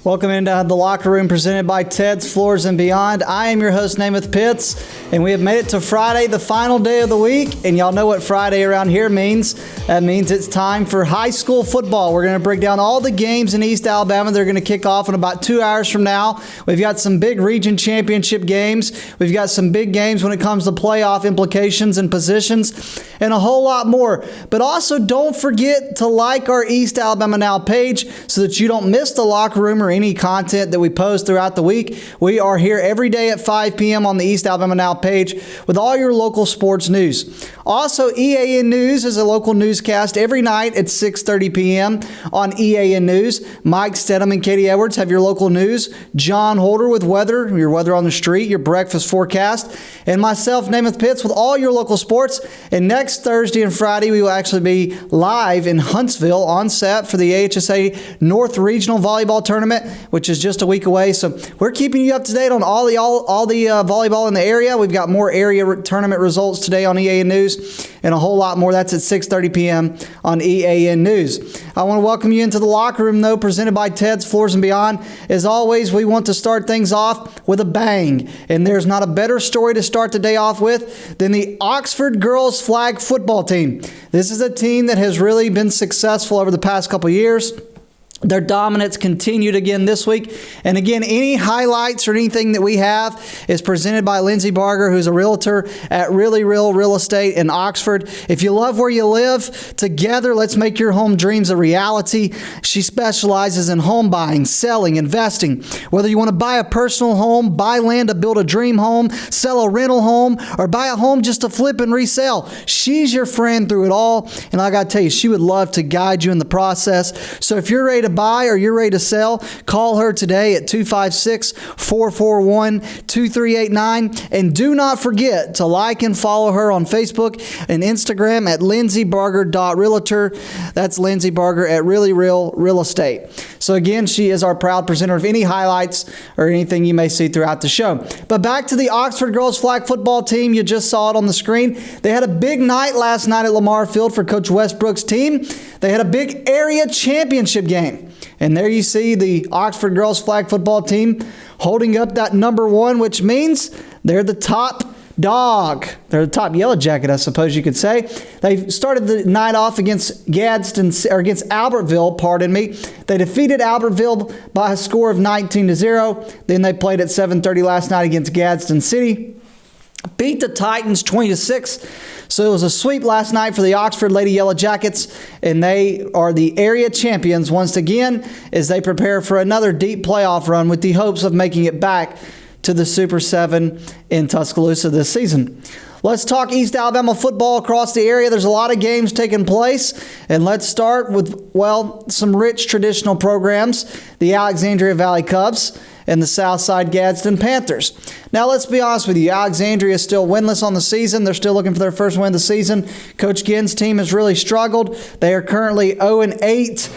Welcome into the locker room presented by Ted's Floors and Beyond. I am your host, Namath Pitts, and we have made it to Friday, the final day of the week. And y'all know what Friday around here means. That means it's time for high school football. We're going to break down all the games in East Alabama. They're going to kick off in about 2 hours from now. We've got some big region championship games. We've got some big games when it comes to playoff implications and positions, and a whole lot more. But also don't forget to like our East Alabama Now page so that you don't miss the locker room or any content that we post throughout the week. We are here every day at 5 p.m. on the East Alabama Now page with all your local sports news. Also, EAN News is a local newscast every night at 6:30 p.m. on EAN News. Mike Stedham and Katie Edwards have your local news. John Holder with weather, your weather on the street, your breakfast forecast. And myself, Namath Pitts, with all your local sports. And next Thursday and Friday, we will actually be live in Huntsville on set for the AHSA North Regional Volleyball Tournament, which is just a week away. So we're keeping you up to date on all the volleyball in the area. We've got more area tournament results today on EAN News and a whole lot more. That's at 6:30 p.m. on EAN News. I want to welcome you into the locker room, though, presented by Ted's Floors and Beyond. As always, we want to start things off with a bang. And there's not a better story to start the day off with than the Oxford girls flag football team. This is a team that has really been successful over the past couple years. Their dominance continued again this week. And again, any highlights or anything that we have is presented by Lindsay Barger, who's a realtor at Really Real Real Estate in Oxford. If you love where you live, together, let's make your home dreams a reality. She specializes in home buying, selling, investing. Whether you want to buy a personal home, buy land to build a dream home, sell a rental home, or buy a home just to flip and resell, she's your friend through it all. And I got to tell you, she would love to guide you in the process. So if you're ready to buy or you're ready to sell, call her today at 256-441-2389. And do not forget to like and follow her on Facebook and Instagram at lindsaybarger.realtor. That's Lindsay Barger at Really Real Real Estate. So again, she is our proud presenter of any highlights or anything you may see throughout the show. But back to the Oxford girls flag football team. You just saw it on the screen. They had a big night last night at Lamar Field for Coach Westbrook's team. They had a big area championship game. And there you see the Oxford girls flag football team holding up that number one, which means they're the top dog. They're the top yellow jacket, I suppose you could say. They started the night off against Albertville, pardon me. They defeated Albertville by a score of 19-0. Then they played at 7:30 last night against Gadsden City. Beat the Titans 20-6. So it was a sweep last night for the Oxford Lady Yellow Jackets, and they are the area champions once again as they prepare for another deep playoff run with the hopes of making it back to the Super 7 in Tuscaloosa this season. Let's talk East Alabama football across the area. There's a lot of games taking place, and let's start with, some rich traditional programs, the Alexandria Valley Cubs and the Southside Gadsden Panthers. Now, let's be honest with you. Alexandria is still winless on the season. They're still looking for their first win of the season. Coach Ginn's team has really struggled. They are currently 0-8.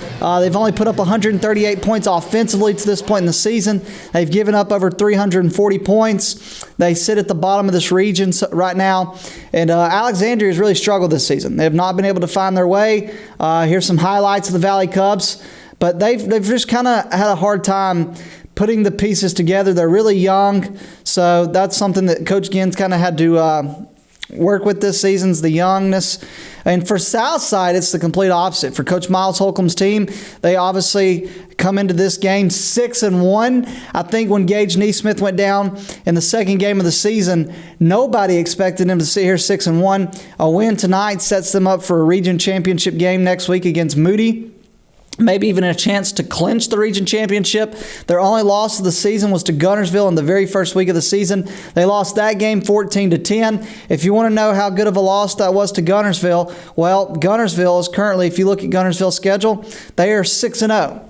They've only put up 138 points offensively to this point in the season. They've given up over 340 points. They sit at the bottom of this region right now. And Alexandria has really struggled this season. They have not been able to find their way. Here's some highlights of the Valley Cubs. But they've just kind of had a hard time putting the pieces together. They're really young, so that's something that Coach Ginn's kind of had to work with this season's the youngness. And for Southside, it's the complete opposite. For Coach Miles Holcomb's team, they obviously come into this game 6-1. I think when Gage Neesmith went down in the second game of the season, nobody expected him to sit here 6-1. A win tonight sets them up for a region championship game next week against Moody. Maybe even a chance to clinch the region championship. Their only loss of the season was to Guntersville in the very first week of the season. They lost that game 14-10. If you want to know how good of a loss that was to Guntersville, well, Guntersville is currently, if you look at Guntersville's schedule, they are 6-0.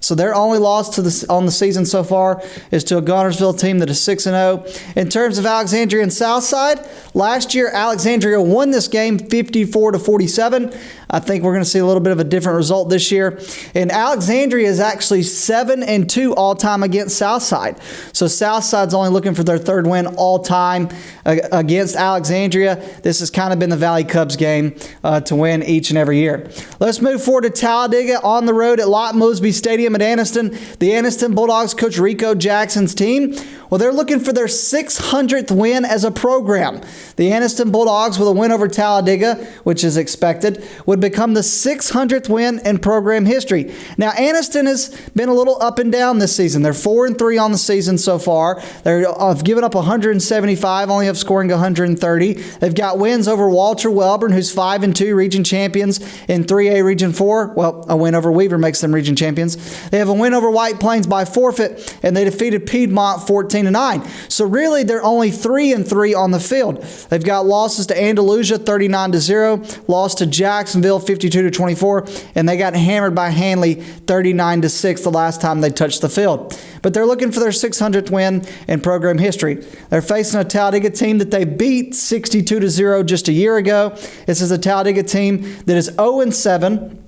So their only loss on the season so far is to a Guntersville team that is 6-0. In terms of Alexandria and Southside, last year Alexandria won this game 54-47. I think we're going to see a little bit of a different result this year. And Alexandria is actually 7-2 all-time against Southside. So Southside's only looking for their third win all-time against Alexandria. This has kind of been the Valley Cubs game to win each and every year. Let's move forward to Talladega on the road at Lott Mosby Stadium at Anniston. The Anniston Bulldogs coach Rico Jackson's team, well, they're looking for their 600th win as a program. The Anniston Bulldogs, with a win over Talladega, which is expected, would become the 600th win in program history. Now, Anniston has been a little up and down this season. They're 4-3 on the season so far. They've given up 175, only have scoring 130. They've got wins over Walter Welborn, who's 5-2, region champions in 3A Region 4. Well, a win over Weaver makes them region champions. They have a win over White Plains by forfeit, and they defeated Piedmont 14-9. So really, they're only 3-3 on the field. They've got losses to Andalusia 39-0, lost to Jacksonville 52-24, and they got hammered by Hanley 39-6 the last time they touched the field. But they're looking for their 600th win in program history. They're facing a Talladega team that they beat 62-0 just a year ago. This is a Talladega team that is 0-7.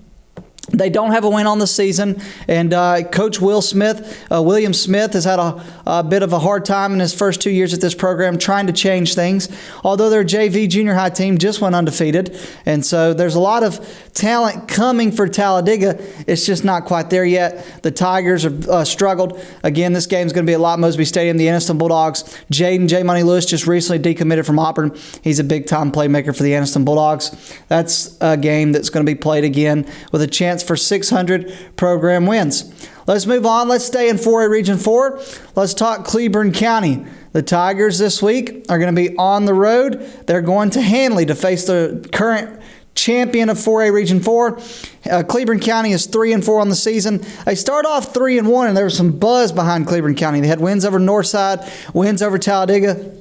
They don't have a win on the season, and Coach William Smith has had a bit of a hard time in his first 2 years at this program trying to change things. Although their JV junior high team just went undefeated, and so there's a lot of talent coming for Talladega. It's just not quite there yet. The Tigers have struggled. Again, this game is going to be at Lot Mosby Stadium. The Anniston Bulldogs, Jaden J. Money Lewis just recently decommitted from Auburn. He's a big-time playmaker for the Anniston Bulldogs. That's a game that's going to be played again with a chance for 600 program wins. Let's move on. Let's stay in 4A Region 4. Let's talk Cleburne County. The Tigers this week are going to be on the road. They're going to Hanley to face the current champion of 4A Region 4. Cleburne County is 3-4 on the season. They start off 3-1, and there was some buzz behind Cleburne County. They had wins over Northside, wins over Talladega,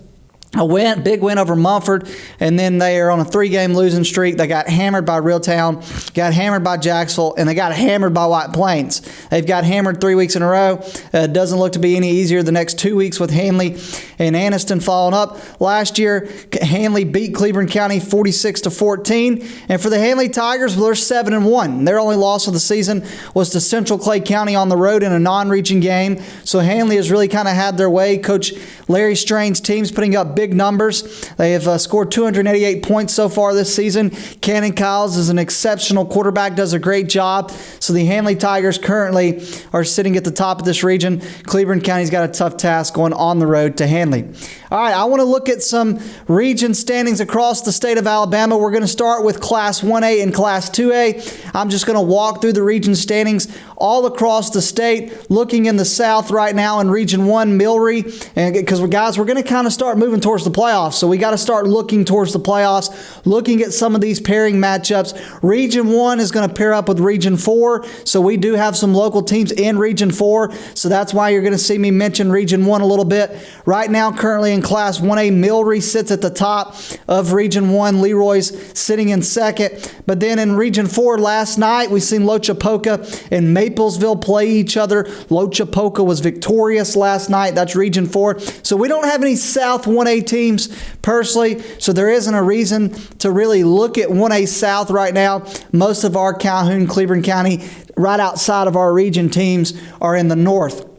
a big win over Mumford, and then they are on a 3-game losing streak. They got hammered by Reeltown, got hammered by Jacksonville, and they got hammered by White Plains. They've got hammered 3 weeks in a row. It doesn't look to be any easier the next 2 weeks with Hanley and Anniston following up. Last year, Hanley beat Cleburne County 46-14, and for the Hanley Tigers, well, they're 7-1. Their only loss of the season was to Central Clay County on the road in a non-region game. So Hanley has really kind of had their way. Coach Larry Strain's team's putting up big numbers. They have scored 288 points so far this season. Cannon Kyles is an exceptional quarterback, does a great job. So the Hanley Tigers currently are sitting at the top of this region. Cleburne County's got a tough task going on the road to Hanley. All right, I want to look at some region standings across the state of Alabama. We're going to start with Class 1A and Class 2A. I'm just going to walk through the region standings all across the state, looking in the south right now in Region 1, Millry, and because guys, we're going to kind of start moving towards the playoffs, so we got to start looking towards the playoffs, looking at some of these pairing matchups. Region 1 is going to pair up with Region 4, so we do have some local teams in Region 4, so that's why you're going to see me mention Region 1 a little bit. Right now, currently in Class 1A, Millry sits at the top of Region 1. Leroy's sitting in second, but then in Region 4 last night, we've seen Lochapoka and Maplesville play each other. Lochapoka was victorious last night. That's Region 4. So we don't have any South 1A teams personally, so there isn't a reason to really look at 1A South right now. Most of our Calhoun, Cleburne County, right outside of our region teams are in the north.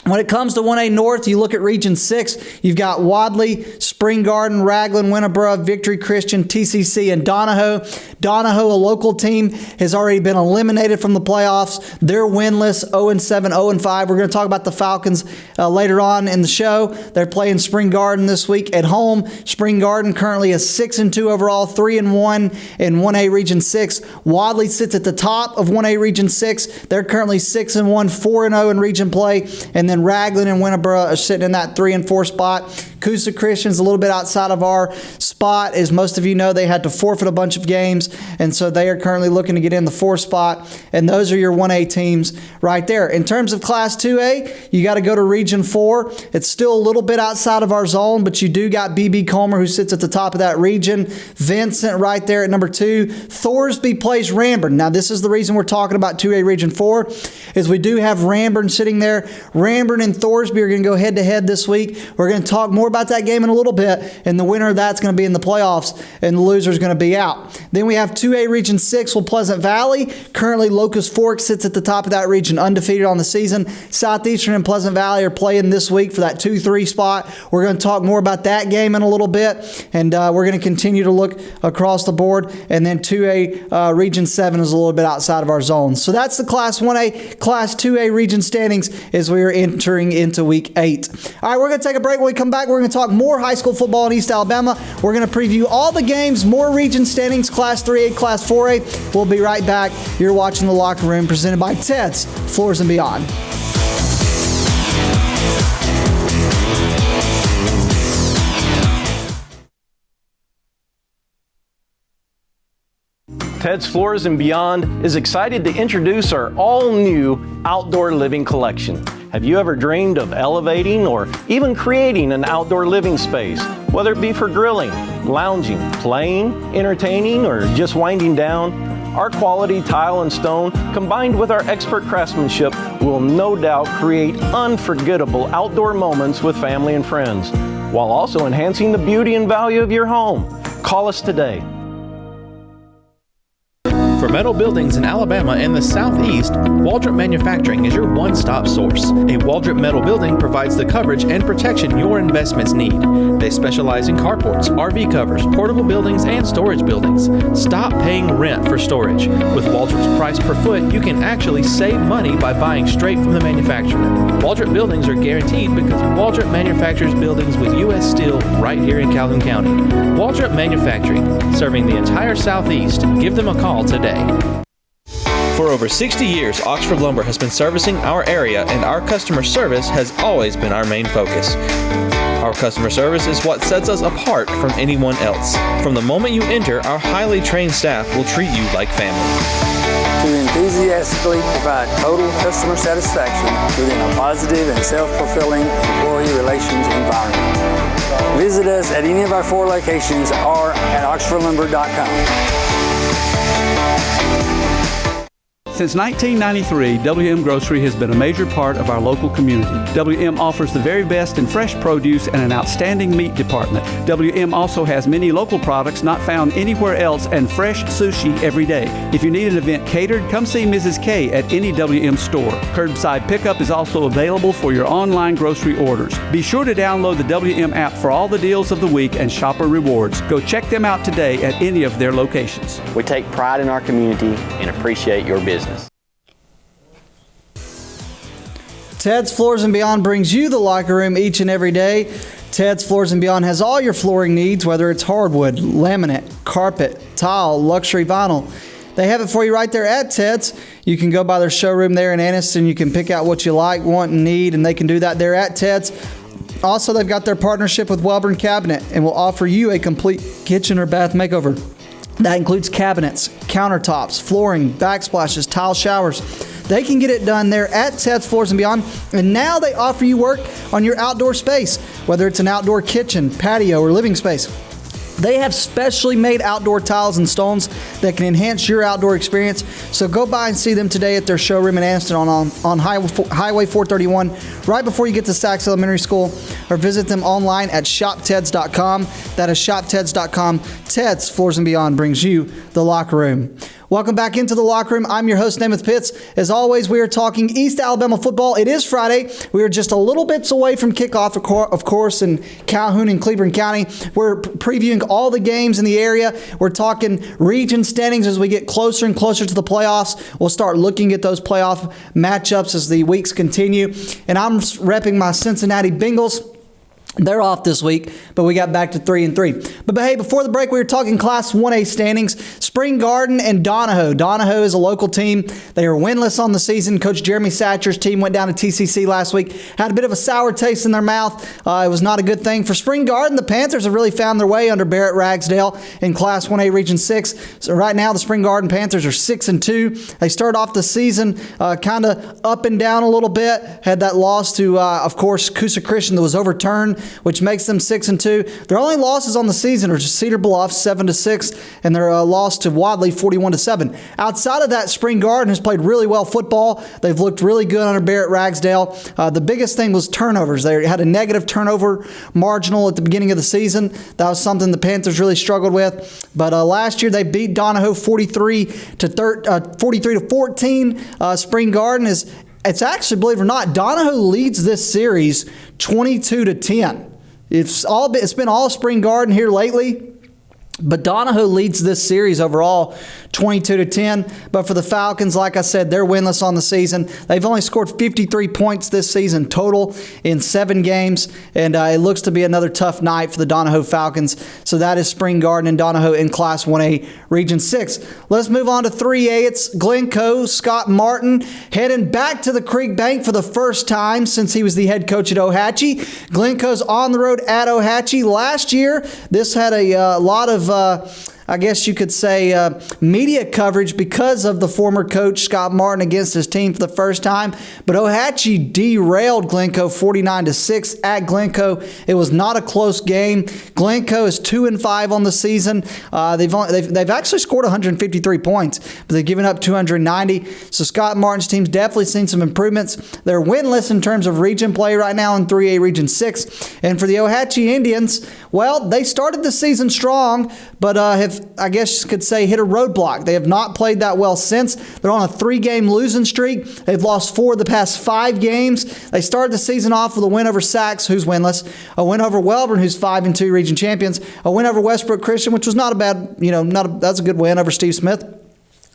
When it comes to 1A North, you look at Region 6, you've got Wadley, Spring Garden, Raglan, Winneboro, Victory Christian, TCC, and Donahoe. Donahoe, a local team, has already been eliminated from the playoffs. They're winless, 0-7, 0-5. We're going to talk about the Falcons later on in the show. They're playing Spring Garden this week at home. Spring Garden currently is 6-2 overall, 3-1 in 1A Region 6. Wadley sits at the top of 1A Region 6. They're currently 6-1, 4-0 in region play, and then Raglan and Winneboro are sitting in that 3-4 spot. Coosa Christian's a little bit outside of our spot. As most of you know, they had to forfeit a bunch of games, and so they are currently looking to get in the 4th spot, and those are your 1A teams right there. In terms of Class 2A, you got to go to Region 4. It's still a little bit outside of our zone, but you do got B.B. Comer, who sits at the top of that region. Vincent right there at number 2. Thorsby plays Ramburn. Now, this is the reason we're talking about 2A Region 4, is we do have Ramburn sitting there. Ramburn and Thorsby are going to go head-to-head this week. We're going to talk more about that game in a little bit, and the winner of that's going to be in the playoffs, and the loser is going to be out. Then we have 2A Region 6 with Pleasant Valley. Currently, Locust Fork sits at the top of that region, undefeated on the season. Southeastern and Pleasant Valley are playing this week for that 2-3 spot. We're going to talk more about that game in a little bit, and we're going to continue to look across the board. And then 2A Region 7 is a little bit outside of our zone. So that's the Class 1A, Class 2A region standings as we are entering into Week 8. All right, we're going to take a break. When we come back, we're going to talk more high school football in East Alabama. We're going to preview all the games, more region standings, Class 3A, Class 4A. We'll be right back. You're watching The Locker Room, presented by Ted's Floors and Beyond. Ted's Floors and Beyond is excited to introduce our all-new outdoor living collection. Have you ever dreamed of elevating or even creating an outdoor living space? Whether it be for grilling, lounging, playing, entertaining, or just winding down, our quality tile and stone, combined with our expert craftsmanship, will no doubt create unforgettable outdoor moments with family and friends, while also enhancing the beauty and value of your home. Call us today. For metal buildings in Alabama and the Southeast, Waldrop Manufacturing is your one-stop source. A Waldrop metal building provides the coverage and protection your investments need. They specialize in carports, RV covers, portable buildings, and storage buildings. Stop paying rent for storage. With Waldrop's price per foot, you can actually save money by buying straight from the manufacturer. Waldrop buildings are guaranteed because Waldrop manufactures buildings with U.S. steel right here in Calhoun County. Waldrop Manufacturing, serving the entire Southeast. Give them a call today. For over 60 years, Oxford Lumber has been servicing our area, and our customer service has always been our main focus. Our customer service is what sets us apart from anyone else. From the moment you enter, our highly trained staff will treat you like family. To enthusiastically provide total customer satisfaction within a positive and self-fulfilling employee relations environment. Visit us at any of our 4 locations or at oxfordlumber.com. Since 1993, WM Grocery has been a major part of our local community. WM offers the very best in fresh produce and an outstanding meat department. WM also has many local products not found anywhere else and fresh sushi every day. If you need an event catered, come see Mrs. K at any WM store. Curbside pickup is also available for your online grocery orders. Be sure to download the WM app for all the deals of the week and shopper rewards. Go check them out today at any of their locations. We take pride in our community and appreciate your business. Ted's Floors and Beyond brings you The Locker Room each and every day. Ted's Floors and Beyond has all your flooring needs, whether it's hardwood, laminate, carpet, tile, luxury vinyl. They have it for you right there at Ted's. You can go by their showroom there in Anniston. You can pick out what you like, want, and need, and they can do that there at Ted's. Also, they've got their partnership with Welborn Cabinet and will offer you a complete kitchen or bath makeover. That includes cabinets, countertops, flooring, backsplashes, tile showers. They can get it done there at Ted's Floors and Beyond. And now they offer you work on your outdoor space, whether it's an outdoor kitchen, patio, or living space. They have specially made outdoor tiles and stones that can enhance your outdoor experience. So go by and see them today at their showroom in Anniston on Highway 431, right before you get to Sachs Elementary School, or visit them online at shopteds.com. That is shopteds.com. Ted's Floors and Beyond brings you The Locker Room. Welcome back into The Locker Room. I'm your host, Namath Pitts. As always, we are talking East Alabama football. It is Friday. We are just a little bit away from kickoff, of course, in Calhoun and Cleburne County. We're previewing all the games in the area. We're talking region standings as we get closer and closer to the playoffs. We'll start looking at those playoff matchups as the weeks continue. And I'm repping my Cincinnati Bengals. They're off this week, but we got back to 3-3. But hey, before the break, we were talking Class 1A standings. Spring Garden and Donahoe. Donahoe is a local team. They are winless on the season. Coach Jeremy Satcher's team went down to TCC last week. Had a bit of a sour taste in their mouth. It was not a good thing. For Spring Garden, the Panthers have really found their way under Barrett Ragsdale in Class 1A Region 6. So right now, the Spring Garden Panthers are 6-2. They started off the season kind of up and down a little bit. Had that loss to, of course, Coosa Christian that was overturned. which makes them 6-2. Their only losses on the season are Cedar Bluff 7-6, and their loss to Wadley 41-7. Outside of that, Spring Garden has played really well football. They've looked really good under Barrett Ragsdale. The biggest thing was turnovers. They had a negative turnover marginal at the beginning of the season. That was something the Panthers really struggled with. But last year they beat Donahoe 43-14. Spring Garden it's actually, believe it or not, Donahoe leads this series 22-10. It's been all Spring Garden here lately. But Donahoe leads this series overall 22-10. But for the Falcons, like I said, they're winless on the season. They've only scored 53 points this season total in 7 games. And it looks to be another tough night for the Donahoe Falcons. So that is Spring Garden and Donahoe in Class 1A, Region 6. Let's move on to 3A. It's Glencoe. Scott Martin heading back to the Creek Bank for the first time since he was the head coach at Ohatchee. Glencoe's on the road at Ohatchee. Last year, this had a lot of I guess you could say, media coverage because of the former coach Scott Martin against his team for the first time. But Ohatchee derailed Glencoe 49-6 at Glencoe. It was not a close game. Glencoe is 2-5 on the season. They've actually scored 153 points, but they've given up 290. So Scott Martin's team's definitely seen some improvements. They're winless in terms of region play right now in 3A Region 6. And for the Ohatchee Indians, well, they started the season strong, but have, I guess you could say, hit a roadblock. They have not played that well since. They're on a 3-game losing streak. They've lost 4 of the past 5 games. They started the season off with a win over Sachs, who's winless, a win over Welborn, who's 5-2 region champions, a win over Westbrook Christian, which was not a bad, that's a good win over Steve Smith.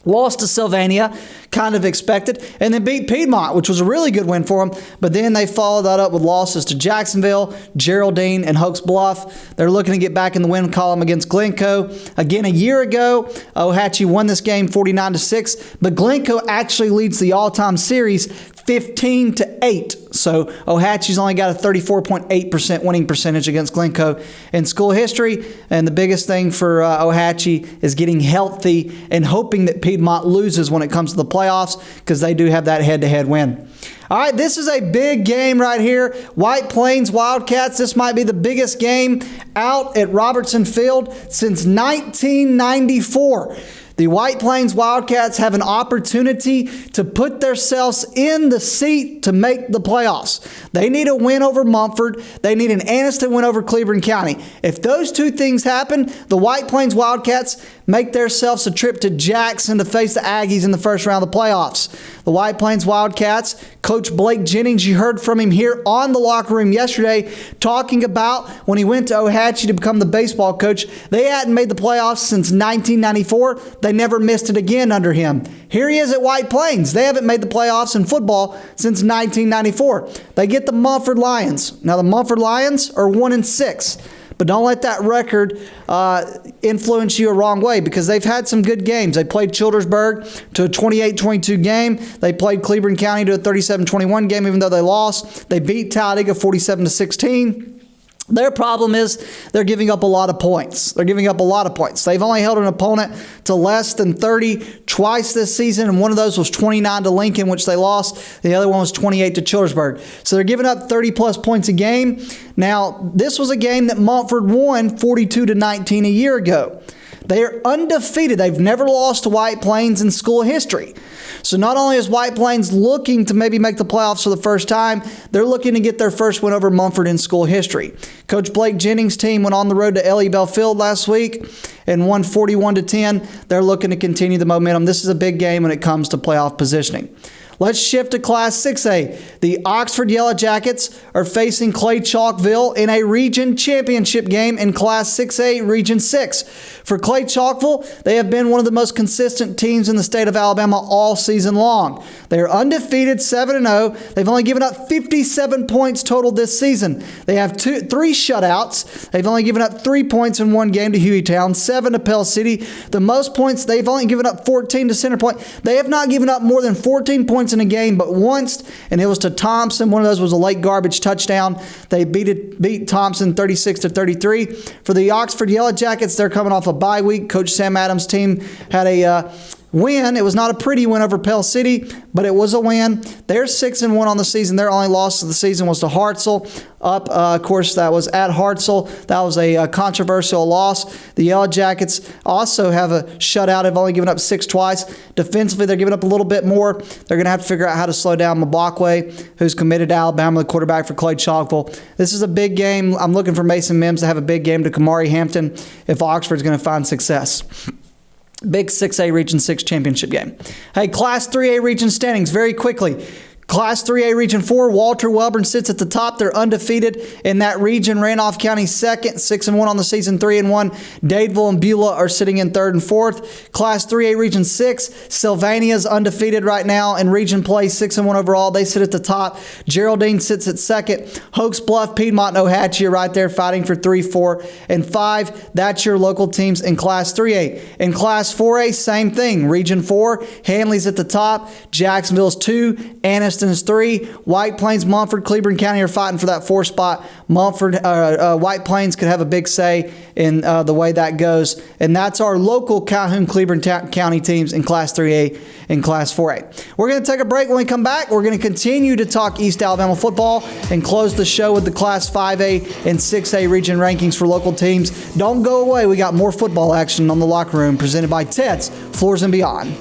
Lost to Sylvania, kind of expected, and then beat Piedmont, which was a really good win for them. But then they followed that up with losses to Jacksonville, Geraldine, and Hoax Bluff. They're looking to get back in the win column against Glencoe. Again, a year ago, Ohatchee won this game 49-6, but Glencoe actually leads the all-time series 15-8. So Ohatchee's only got a 34.8% winning percentage against Glencoe in school history. And the biggest thing for Ohatchee is getting healthy and hoping that Piedmont loses when it comes to the playoffs, because they do have that head-to-head win. All right, this is a big game right here. White Plains Wildcats. This might be the biggest game out at Robertson Field since 1994. The White Plains Wildcats have an opportunity to put themselves in the seat to make the playoffs. They need a win over Mumford. They need an Anniston win over Cleburne County. If those two things happen, the White Plains Wildcats make themselves a trip to Jackson to face the Aggies in the first round of the playoffs. The White Plains Wildcats, Coach Blake Jennings, you heard from him here on the locker room yesterday, talking about when he went to Ohatchee to become the baseball coach. They hadn't made the playoffs since 1994. They never missed it again under him. Here he is at White Plains. They haven't made the playoffs in football since 1994. They get the Mumford Lions. Now, the Mumford Lions are 1-6. But don't let that record influence you a wrong way, because they've had some good games. They played Childersburg to a 28-22 game. They played Cleburne County to a 37-21 game, even though they lost. They beat Talladega 47-16. Their problem is they're giving up a lot of points. They've only held an opponent to less than 30 twice this season, and one of those was 29 to Lincoln, which they lost. The other one was 28 to Childersburg. So they're giving up 30-plus points a game. Now, this was a game that Montford won 42-19 a year ago. They are undefeated. They've never lost to White Plains in school history. So not only is White Plains looking to maybe make the playoffs for the first time, they're looking to get their first win over Mumford in school history. Coach Blake Jennings' team went on the road to Ellie Bell Field last week and won 41-10. They're looking to continue the momentum. This is a big game when it comes to playoff positioning. Let's shift to Class 6A. The Oxford Yellow Jackets are facing Clay Chalkville in a region championship game in Class 6A, Region 6. For Clay Chalkville, they have been one of the most consistent teams in the state of Alabama all season long. They are undefeated, 7-0. They've only given up 57 points total this season. They have 3 shutouts. They've only given up 3 points in one game to Hueytown, 7 to Pell City. The most points, they've only given up 14 to Center Point. They have not given up more than 14 points in a game but once, and it was to Thompson. One of those was a late garbage touchdown. They beat Thompson 36-33. For the Oxford Yellow Jackets, they're coming off a bye week. Coach Sam Adams' team had a win. It was not a pretty win over Pell City, but it was a win. They're 6-1 on the season. Their only loss of the season was to Hartselle. Of course, that was at Hartselle. That was a controversial loss. The Yellow Jackets also have a shutout. They've only given up 6 twice. Defensively, they're giving up a little bit more. They're going to have to figure out how to slow down Mbakwe, who's committed to Alabama, the quarterback for Clay Chalkville. This is a big game. I'm looking for Mason Mims to have a big game to Kamari Hampton if Oxford's going to find success. Big 6A Region 6 championship game. Hey, Class 3A Region standings very quickly. Class 3A Region 4, Walter Welborn sits at the top. They're undefeated in that region. Randolph County second, 6-1 on the season, 3-1. Dadeville and Beulah are sitting in third and fourth. Class 3A Region 6, Sylvania's undefeated right now in region play, 6-1 overall. They sit at the top. Geraldine sits at second. Hoax Bluff, Piedmont, and Ohatchee are right there fighting for 3, 4, and 5. That's your local teams in Class 3A. In Class 4A, same thing. Region 4, Hanley's at the top. Jacksonville's 2. Anniston is 3. White Plains, Mumford, Cleburne County are fighting for that 4th spot. White Plains could have a big say in the way that goes. And that's our local Calhoun, Cleburne County teams in Class 3A and Class 4A. We're going to take a break. When we come back, we're going to continue to talk East Alabama football and close the show with the Class 5A and 6A region rankings for local teams. Don't go away. We got more football action on the Locker Room presented by Ted's Floors and Beyond.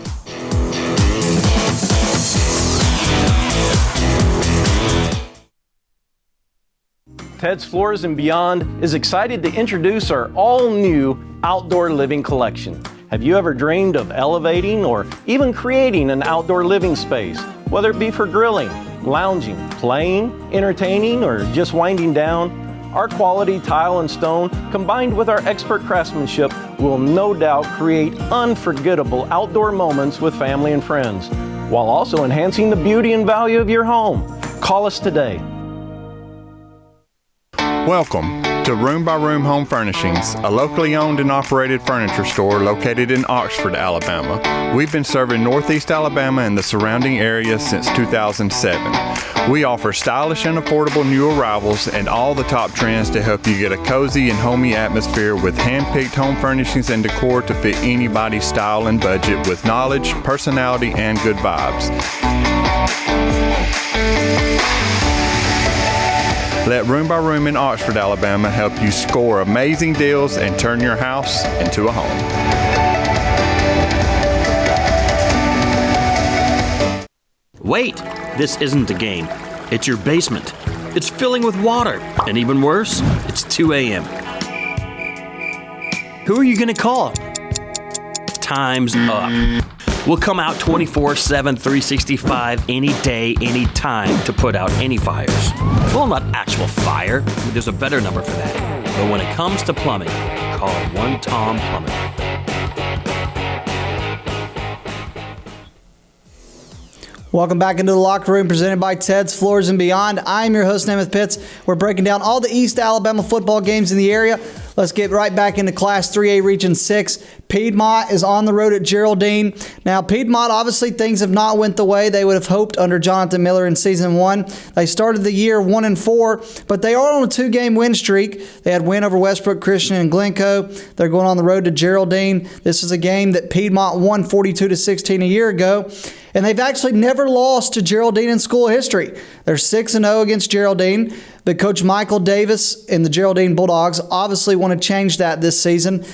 Ted's Floors and Beyond is excited to introduce our all-new outdoor living collection. Have you ever dreamed of elevating or even creating an outdoor living space, whether it be for grilling, lounging, playing, entertaining, or just winding down? Our quality tile and stone, combined with our expert craftsmanship, will no doubt create unforgettable outdoor moments with family and friends, while also enhancing the beauty and value of your home. Call us today. Welcome to Room by Room Home Furnishings, a locally owned and operated furniture store located in Oxford, Alabama. We've been serving Northeast Alabama and the surrounding area since 2007. We offer stylish and affordable new arrivals and all the top trends to help you get a cozy and homey atmosphere with hand-picked home furnishings and decor to fit anybody's style and budget with knowledge, personality, and good vibes. Let Room by Room in Oxford, Alabama help you score amazing deals and turn your house into a home. Wait, this isn't a game. It's your basement. It's filling with water. And even worse, it's 2 a.m. Who are you going to call? Time's up. We'll come out 24/7, 365, any day, any time to put out any fires. Well, not actual fire. There's a better number for that. But when it comes to plumbing, call One Tom Plumbing. Welcome back into the Locker Room presented by Ted's Floors and Beyond. I'm your host, Namath Pitts. We're breaking down all the East Alabama football games in the area. Let's get right back into Class 3A Region 6. Piedmont is on the road at Geraldine. Now, Piedmont, obviously, things have not went the way they would have hoped under Jonathan Miller in Season 1. They started the year 1-4, but they are on a 2-game win streak. They had win over Westbrook Christian and Glencoe. They're going on the road to Geraldine. This is a game that Piedmont won 42-16 a year ago. And they've actually never lost to Geraldine in school history. They're 6-0 against Geraldine. But Coach Michael Davis and the Geraldine Bulldogs obviously want to change that this season.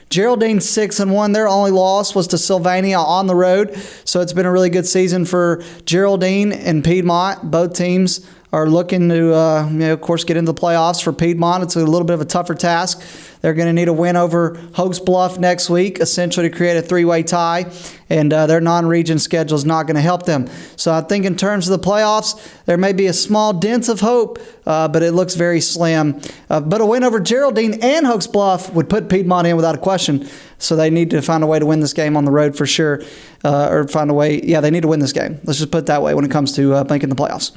Geraldine 6-1. Their only loss was to Sylvania on the road. So it's been a really good season for Geraldine and Piedmont. Both teams are looking to, of course, get into the playoffs. For Piedmont, it's a little bit of a tougher task. They're going to need a win over Hoax Bluff next week, essentially to create a 3-way tie, and their non-region schedule is not going to help them. So I think in terms of the playoffs, there may be a small dent of hope, but it looks very slim. But a win over Geraldine and Hoax Bluff would put Piedmont in without a question. So they need to find a way to win this game on the road for sure, or find a way. Yeah, they need to win this game. Let's just put it that way when it comes to making the playoffs.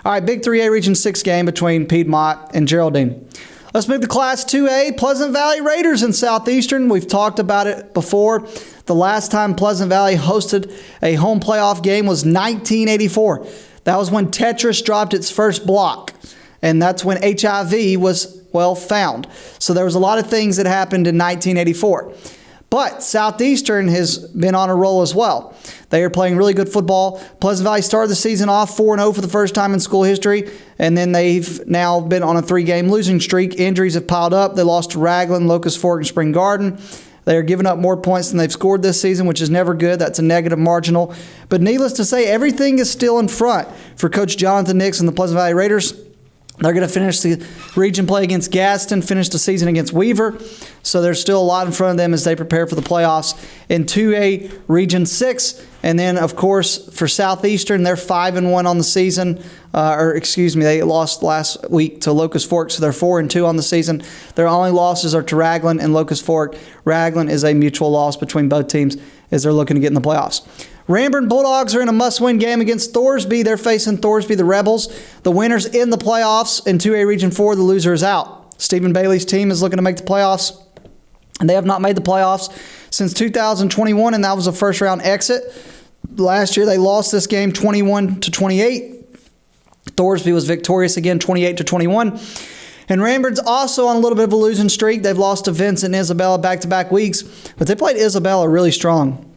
All right, big 3A Region 6 game between Piedmont and Geraldine. Let's move to Class 2A, Pleasant Valley Raiders in Southeastern. We've talked about it before. The last time Pleasant Valley hosted a home playoff game was 1984. That was when Tetris dropped its first block, and that's when HIV was, found. So there was a lot of things that happened in 1984. But Southeastern has been on a roll as well. They are playing really good football. Pleasant Valley started the season off 4-0 for the first time in school history, and then they've now been on a 3-game losing streak. Injuries have piled up. They lost to Raglan, Locust Fork, and Spring Garden. They are giving up more points than they've scored this season, which is never good. That's a negative marginal. But needless to say, everything is still in front for Coach Jonathan Nix and the Pleasant Valley Raiders. They're going to finish the region play against Gaston, finish the season against Weaver. So there's still a lot in front of them as they prepare for the playoffs in 2A Region 6. And then, of course, for Southeastern, they're 5-1 on the season. They lost last week to Locust Fork, so they're 4-2 on the season. Their only losses are to Raglan and Locust Fork. Raglan is a mutual loss between both teams as they're looking to get in the playoffs. Ranburne Bulldogs are in a must-win game against Thorsby. They're facing Thorsby, the Rebels. The winner's in the playoffs. In 2A Region 4, the loser is out. Stephen Bailey's team is looking to make the playoffs, and they have not made the playoffs since 2021, and that was a first-round exit. Last year, they lost this game 21-28. Thorsby was victorious again, 28-21. And Ranburne's also on a little bit of a losing streak. They've lost to Vince and Isabella back-to-back weeks, but they played Isabella really strong.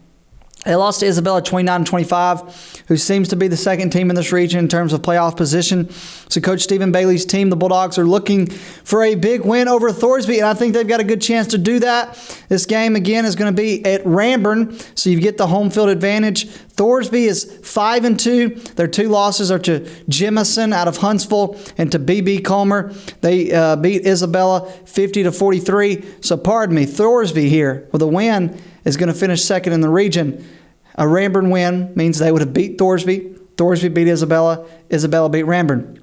They lost to Isabella 29-25, who seems to be the second team in this region in terms of playoff position. So Coach Stephen Bailey's team, the Bulldogs, are looking for a big win over Thorsby, and I think they've got a good chance to do that. This game, again, is going to be at Ranburne, so you get the home field advantage. Thorsby is 5-2. Their two losses are to Jemison out of Huntsville and to BB Comer. They beat Isabella 50-43. So pardon me, Thorsby here with a win is going to finish second in the region. A Ranburne win means they would have beat Thorsby. Thorsby beat Isabella. Isabella beat Ranburne.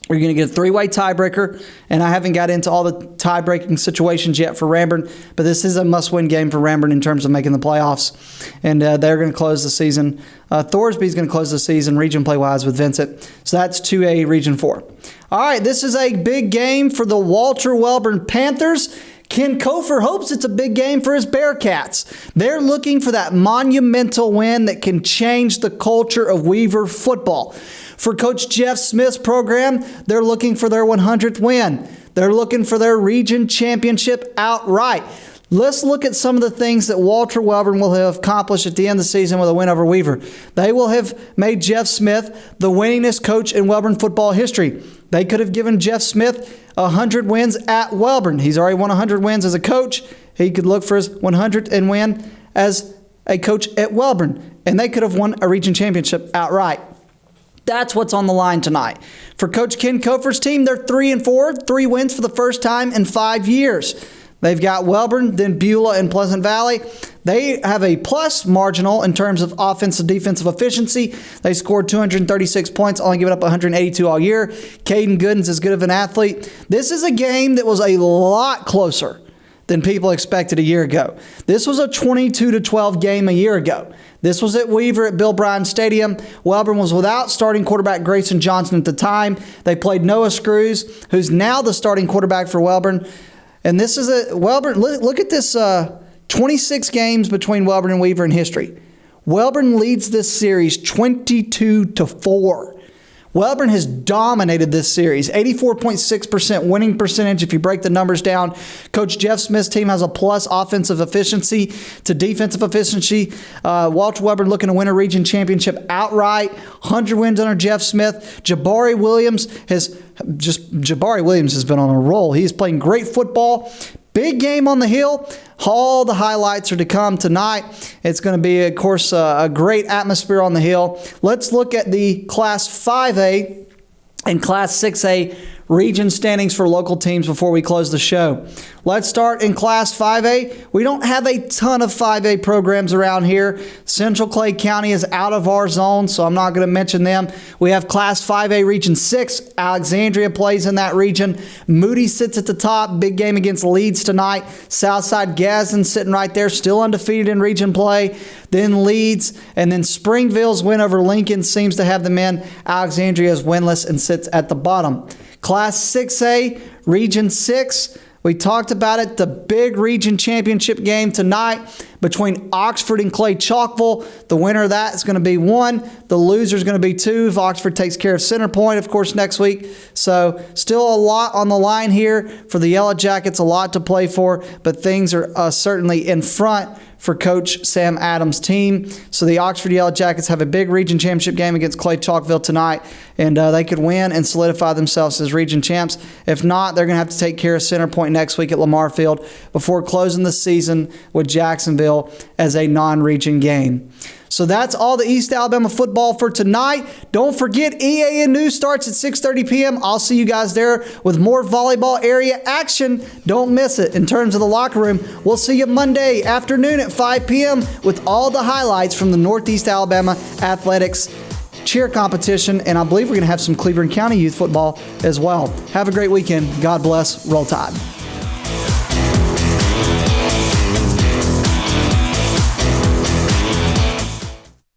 You're going to get a three-way tiebreaker, and I haven't got into all the tie-breaking situations yet for Ranburne, but this is a must-win game for Ranburne in terms of making the playoffs, and they're going to close the season. Thorsby's going to close the season region play-wise with Vincent, so that's 2A Region 4. All right, this is a big game for the Walter Wellborn Panthers. Ken Kofer hopes it's a big game for his Bearcats. They're looking for that monumental win that can change the culture of Weaver football. For Coach Jeff Smith's program, they're looking for their 100th win. They're looking for their region championship outright. Let's look at some of the things that Walter Wellborn will have accomplished at the end of the season with a win over Weaver. They will have made Jeff Smith the winningest coach in Wellborn football history. They could have given Jeff Smith 100 wins at Wellborn. He's already won 100 wins as a coach. He could look for his 100th and win as a coach at Wellborn. And they could have won a region championship outright. That's what's on the line tonight. For Coach Ken Kofer's team, they're 3-4, 3 wins for the first time in 5 years. They've got Wellborn, then Beulah, and Pleasant Valley. They have a plus marginal in terms of offensive defensive efficiency. They scored 236 points, only giving up 182 all year. Caden Gooden's as good of an athlete. This is a game that was a lot closer than people expected a year ago. This was a 22-12 game a year ago. This was at Weaver at Bill Bryan Stadium. Wellborn was without starting quarterback Grayson Johnson at the time. They played Noah Screws, who's now the starting quarterback for Wellborn. And this is a Wellborn. Look at this 26 games between Wellborn and Weaver in history. Wellborn leads this series 22-4. Wellborn has dominated this series, 84.6% winning percentage if you break the numbers down. Coach Jeff Smith's team has a plus offensive efficiency to defensive efficiency. Walter Wellborn looking to win a region championship outright. 100 wins under Jeff Smith. Jabari Williams has been on a roll. He's playing great football. Big game on the hill. All the highlights are to come tonight. It's going to be, of course, a great atmosphere on the hill. Let's look at the Class 5A and Class 6A region standings for local teams before we close the show. Let's start in Class 5A. We don't have a ton of 5A programs around here. Central Clay County is out of our zone, so I'm not going to mention them. We have Class 5A Region 6. Alexandria plays in that region. Moody sits at the top. Big game against Leeds tonight. Southside Gadsden sitting right there, still undefeated in region play. Then Leeds, and then Springville's win over Lincoln seems to have them in. Alexandria is winless and sits at the bottom. Class 6A, Region 6, We talked about it, the big region championship game tonight between Oxford and Clay Chalkville. The winner of that is going to be 1. The loser is going to be 2 if Oxford takes care of Center Point, of course, next week. So still a lot on the line here for the Yellow Jackets, a lot to play for, but things are certainly in front for Coach Sam Adams' team. So the Oxford Yellow Jackets have a big region championship game against Clay Chalkville tonight, and they could win and solidify themselves as region champs. If not, they're going to have to take care of Center Point next week at Lamar Field before closing the season with Jacksonville as a non-region game. So that's all the East Alabama football for tonight. Don't forget, EAN News starts at 6:30 p.m. I'll see you guys there with more volleyball area action. Don't miss it. In terms of the locker room, we'll see you Monday afternoon at 5 p.m. with all the highlights from the Northeast Alabama Athletics cheer competition. And I believe we're going to have some Cleveland County youth football as well. Have a great weekend. God bless. Roll Tide.